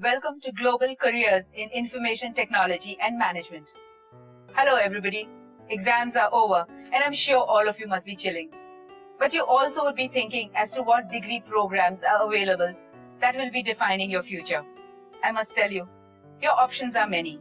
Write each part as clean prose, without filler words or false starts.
Welcome to Global Careers in Information Technology and Management. Hello everybody. Exams are over and I'm sure all of you must be chilling. But you also would be thinking as to what degree programs are available that will be defining your future. I must tell you, your options are many.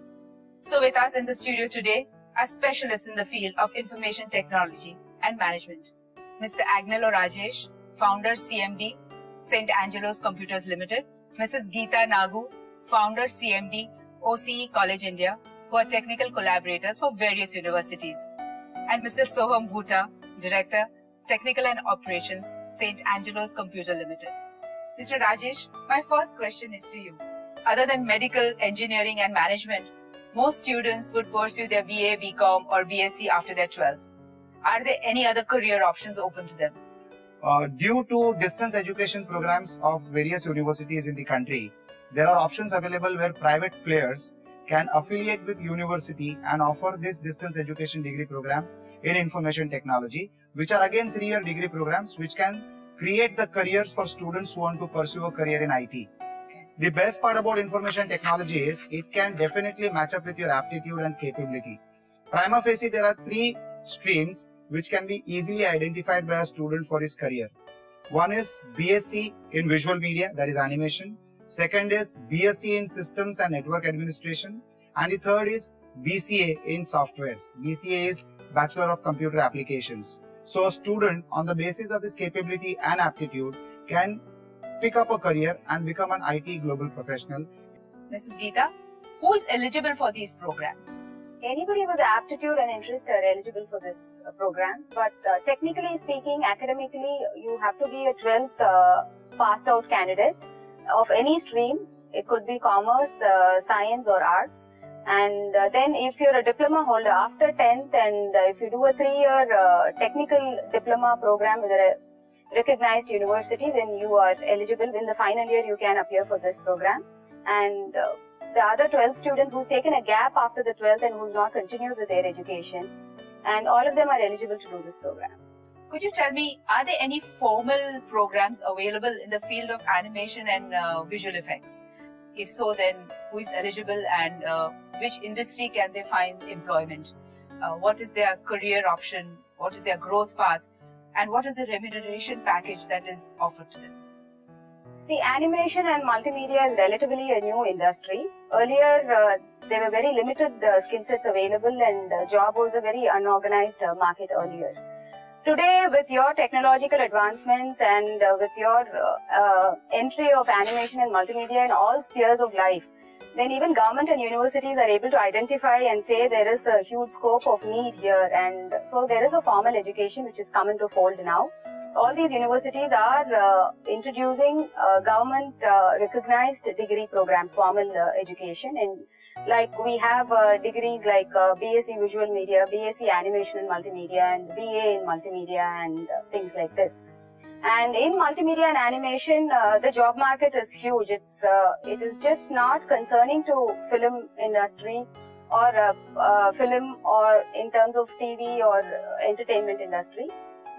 So with us in the studio today are specialists in the field of information technology and management. Mr. Agnello Rajesh, founder CMD, St.Angelo's Computers Limited. Mrs. Geeta Nagu, founder CMD, OCE College India, who are technical collaborators for various universities. And Mr. Soham Bhuta, director, technical and operations, St.Angelo's Computer Limited. Mr. Rajesh, my first question is to you. Other than medical, engineering and management, most students would pursue their BA, BCom or BSc after their 12th. Are there any other career options open to them? Due to distance education programs of various universities in the country, there are options available where private players can affiliate with university and offer these distance education degree programs in information technology, which are again 3-year degree programs which can create the careers for students who want to pursue a career in IT. The best part about information technology is it can definitely match up with your aptitude and capability. Prima facie, there are 3 streams which can be easily identified by a student for his career. One is BSc in visual media, that is animation. Second is BSc in systems and network administration. And the third is BCA in softwares. BCA is Bachelor of Computer Applications. So a student, on the basis of his capability and aptitude, can pick up a career and become an IT global professional. Mrs. Geeta, who is eligible for these programs? Anybody with aptitude and interest are eligible for this program, but technically speaking, academically, you have to be a 12th passed out candidate of any stream. It could be commerce, science or arts. And then if you're a diploma holder after 10th and if you do a 3-year technical diploma program with a recognized university, then you are eligible. In the final year, you can appear for this program. And the other 12 students who's taken a gap after the 12th and who's not continued with their education, and all of them are eligible to do this program. Could you tell me, are there any formal programs available in the field of animation and visual effects? If so, then who is eligible and which industry can they find employment? What is their career option? What is their growth path? And what is the remuneration package that is offered to them? See, animation and multimedia is relatively a new industry. Earlier, there were very limited skill sets available and job was a very unorganized market earlier. Today, with your technological advancements and with your entry of animation and multimedia in all spheres of life, then even government and universities are able to identify and say there is a huge scope of need here, and so there is a formal education which is come into fold now. All these universities are introducing government recognized degree programs, formal education, and like we have degrees like BSc Visual Media, BSc Animation and Multimedia, and BA in Multimedia and things like this. And in multimedia and animation, the job market is huge. It is just not concerning to film industry or film or in terms of TV or entertainment industry.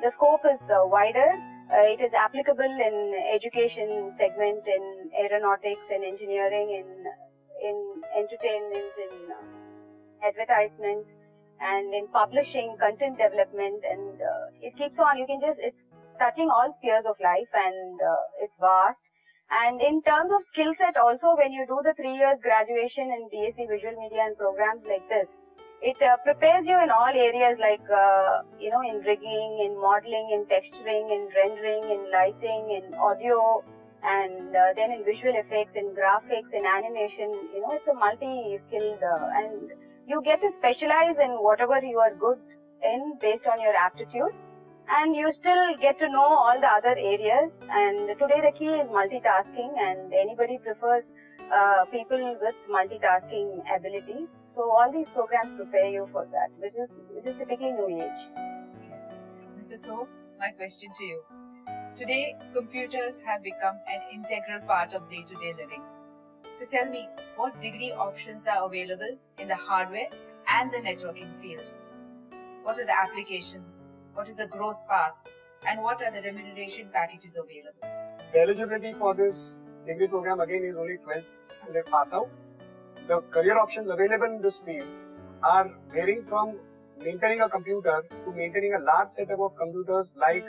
The scope is wider. It is applicable in education segment, in aeronautics, in engineering, in entertainment, in advertisement, and in publishing, content development, and it keeps on. You can just, it's touching all spheres of life, and it's vast. And in terms of skill set also, when you do the 3 years graduation in BSc Visual Media and programs like this, it prepares you in all areas like, in rigging, in modeling, in texturing, in rendering, in lighting, in audio, and then in visual effects, in graphics, in animation. It's a multi-skilled and you get to specialize in whatever you are good in based on your aptitude. And you still get to know all the other areas. And today the key is multitasking, and anybody prefers people with multitasking abilities. So all these programs prepare you for that, which is typically new age. Mr. So, my question to you. Today, computers have become an integral part of day-to-day living. So tell me, what degree options are available in the hardware and the networking field? What are the applications? What is the growth path? And what are the remuneration packages available? The eligibility for this degree program again is only 12th standard pass out. The career options available in this field are varying from maintaining a computer to maintaining a large setup of computers like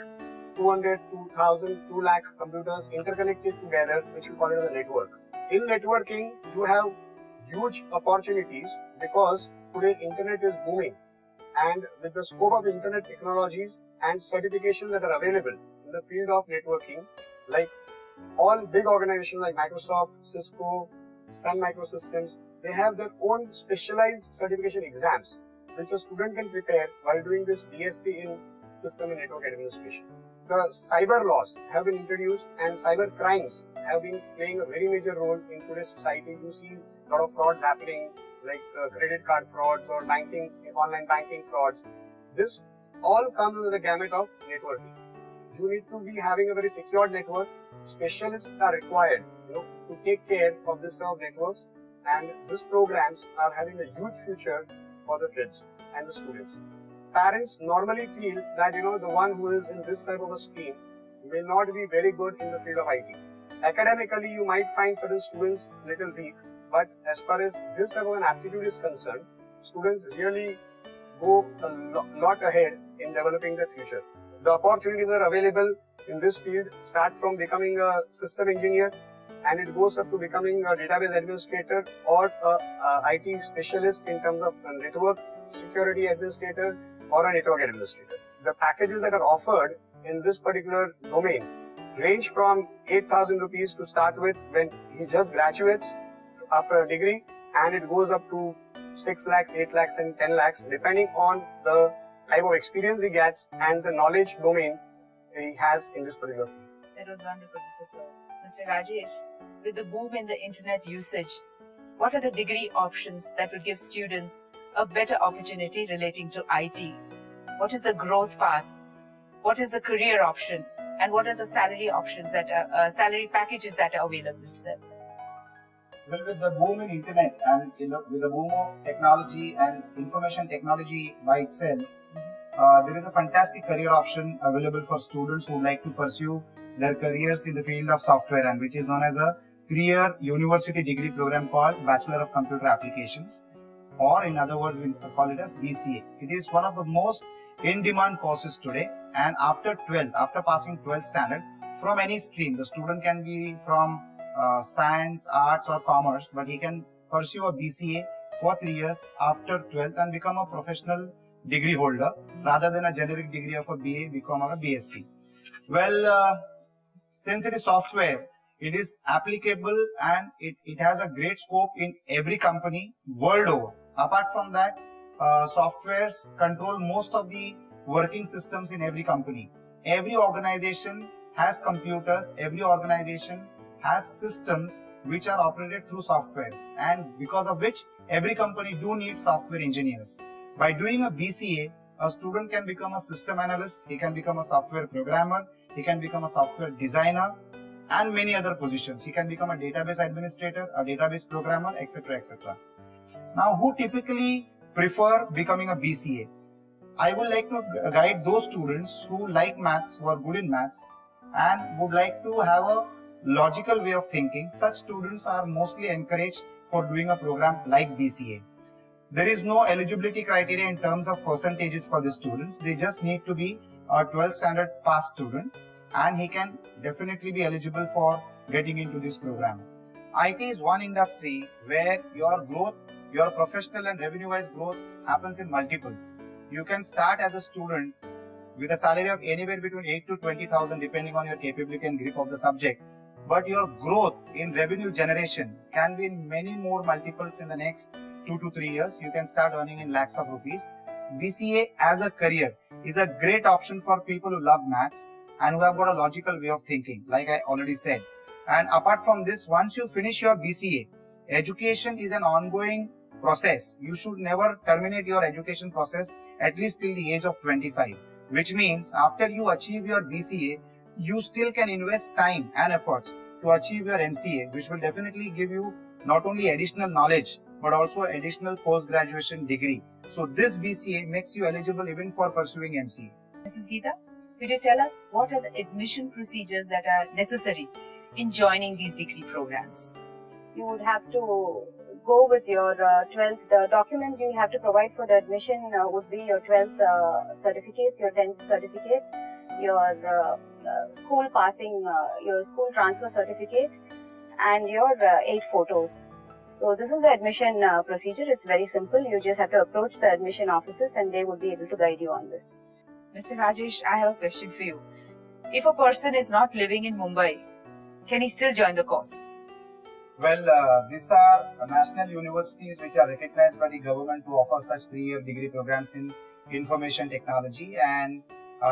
200, 2000, 2 lakh computers interconnected together, which we call it as a network. In networking, you have huge opportunities because today internet is booming, and with the scope of internet technologies and certifications that are available in the field of networking, like all big organizations like Microsoft, Cisco, Sun Microsystems, they have their own specialized certification exams which a student can prepare while doing this BSc in System and Network Administration. The cyber laws have been introduced and cyber crimes have been playing a very major role in today's society. You see a lot of frauds happening, like credit card frauds or banking, online banking frauds. This all comes with the gamut of networking. You need to be having a very secure network. Specialists are required, to take care of this type of networks, and these programs are having a huge future for the kids and the students. Parents normally feel that the one who is in this type of a stream may not be very good in the field of IT. Academically, you might find certain students little weak, but as far as this type of an aptitude is concerned, students really go a lot ahead in developing their future. The opportunities that are available in this field start from becoming a system engineer, and it goes up to becoming a database administrator or a IT specialist in terms of network security administrator or a network administrator. The packages that are offered in this particular domain range from 8,000 rupees to start with when he just graduates after a degree, and it goes up to 6 lakhs, 8 lakhs and 10 lakhs depending on the type of experience he gets and the knowledge domain he has in this particular field. That was wonderful, Mr. Sir. Mr. Rajesh, with the boom in the internet usage, what are the degree options that will give students a better opportunity relating to IT? What is the growth path? What is the career option? And what are the salary options that are, salary packages that are available to them? Well, with the boom in internet and with the boom of technology and information technology by itself, there is a fantastic career option available for students who would like to pursue their careers in the field of software, and which is known as a 3-year university degree program called Bachelor of Computer Applications, or in other words we call it as BCA. It is one of the most in-demand courses today, and after passing 12th standard, from any stream, the student can be from science, arts or commerce, but he can pursue a BCA for 3 years after 12th and become a professional degree holder rather than a generic degree of a BA, become a BSc. Well, since it is software, it is applicable and it has a great scope in every company world over. Apart from that, softwares control most of the working systems in every company. Every organization has computers, every organization has systems which are operated through softwares, and because of which every company do need software engineers. By doing a BCA, a student can become a system analyst, he can become a software programmer, he can become a software designer and many other positions. He can become a database administrator, a database programmer, etc. etc. Now, who typically prefer becoming a BCA? I would like to guide those students who like maths, who are good in maths and would like to have a logical way of thinking. Such students are mostly encouraged for doing a program like BCA. There is no eligibility criteria in terms of percentages for the students. They just need to be a 12th standard pass student, and he can definitely be eligible for getting into this program. IT is one industry where your growth, your professional and revenue-wise growth happens in multiples. You can start as a student with a salary of anywhere between 8 to 20,000 depending on your capability and grip of the subject. But your growth in revenue generation can be in many more multiples in the next 2 to 3 years. You can start earning in lakhs of rupees. BCA as a career is a great option for people who love maths and who have got a logical way of thinking, like I already said. And apart from this, once you finish your BCA, education is an ongoing process. You should never terminate your education process at least till the age of 25, which means after you achieve your BCA, you still can invest time and efforts to achieve your MCA, which will definitely give you not only additional knowledge, but also additional post-graduation degree. So this BCA makes you eligible even for pursuing MCA. Mrs. Geeta, could you tell us what are the admission procedures that are necessary in joining these degree programs? You would have to go with your 12th. The documents you have to provide for the admission would be your 12th certificates, your 10th certificates, your school passing, your school transfer certificate, and your 8 photos. So this is the admission procedure. It's very simple. You just have to approach the admission officers and they would be able to guide you on this. Mr. Rajesh, I have a question for you. If a person is not living in Mumbai, can he still join the course? Well, these are national universities which are recognized by the government to offer such 3-year degree programs in information technology, and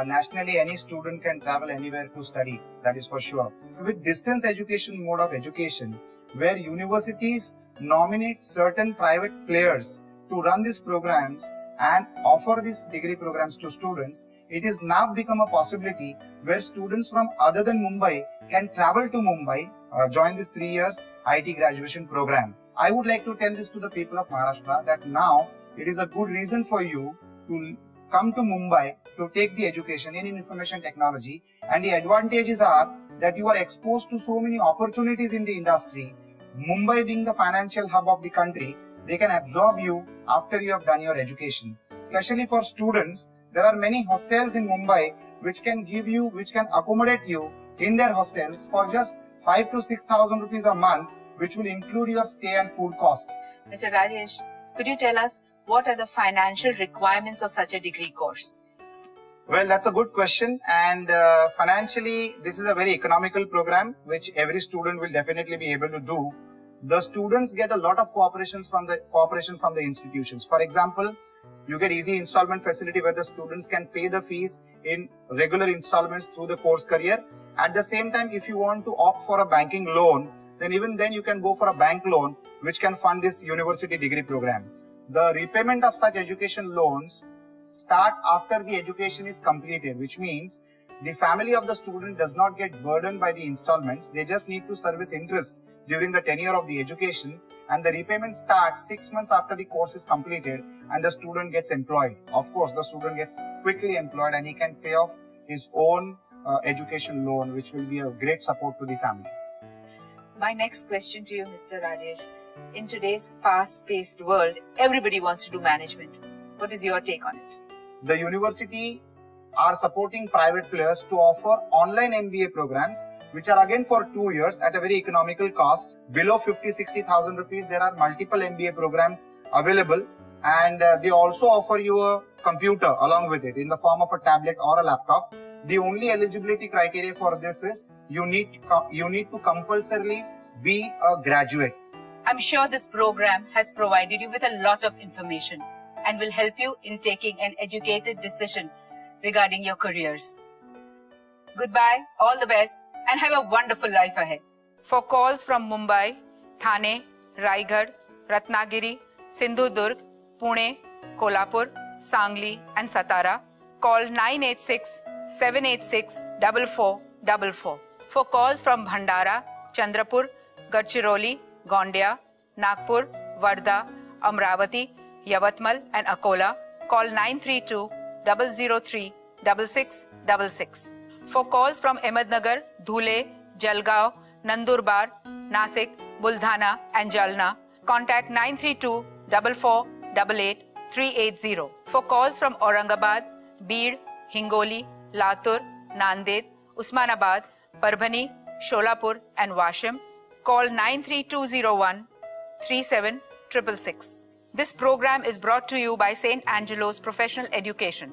nationally any student can travel anywhere to study, that is for sure. With distance education mode of education, where universities nominate certain private players to run these programs and offer these degree programs to students, it is now become a possibility where students from other than Mumbai can travel to Mumbai, join this 3 years IT graduation program. I would like to tell this to the people of Maharashtra that now it is a good reason for you to come to Mumbai to take the education in information technology, and the advantages are that you are exposed to so many opportunities in the industry. Mumbai being the financial hub of the country, they can absorb you after you have done your education. Especially for students, there are many hostels in Mumbai which can accommodate you in their hostels for just 5,000 to 6,000 rupees a month, which will include your stay and food cost. Mr. Rajesh, could you tell us what are the financial requirements of such a degree course? Well, that's a good question, and financially this is a very economical program which every student will definitely be able to do. The students get a lot of cooperation from the institutions. For example, you get easy installment facility where the students can pay the fees in regular installments through the course career. At the same time, if you want to opt for a banking loan, then even then you can go for a bank loan which can fund this university degree program. The repayment of such education loans start after the education is completed, which means the family of the student does not get burdened by the installments. They just need to service interest during the tenure of the education, and the repayment starts 6 months after the course is completed and the student gets employed. Of course, the student gets quickly employed and he can pay off his own education loan, which will be a great support to the family. My next question to you, Mr. Rajesh. In today's fast-paced world, everybody wants to do management. What is your take on it? The university are supporting private players to offer online MBA programs, which are again for 2 years at a very economical cost. Below 50,000-60,000 rupees, there are multiple MBA programs available, and they also offer you a computer along with it in the form of a tablet or a laptop. The only eligibility criteria for this is you need to compulsorily be a graduate. I'm sure this program has provided you with a lot of information and will help you in taking an educated decision regarding your careers. Goodbye, all the best, and have a wonderful life ahead. For calls from Mumbai, Thane, Raigad, Ratnagiri, Sindhudurg, Pune, Kolhapur, Sangli and Satara, call 986-786-4444. For calls from Bhandara, Chandrapur, Gadchiroli, Gondia, Nagpur, Wardha, Amravati, Yavatmal and Akola, call 932-003-6666. For calls from Ahmednagar, Dhule, Jalgaon, Nandurbar, Nasik, Buldhana and Jalna, contact 932-4488-380. For calls from Aurangabad, Beed, Hingoli, Latur, Nanded, Usmanabad, Parbhani, Sholapur and Washim, call 93201-37666. This program is brought to you by St.Angelo's Professional Education.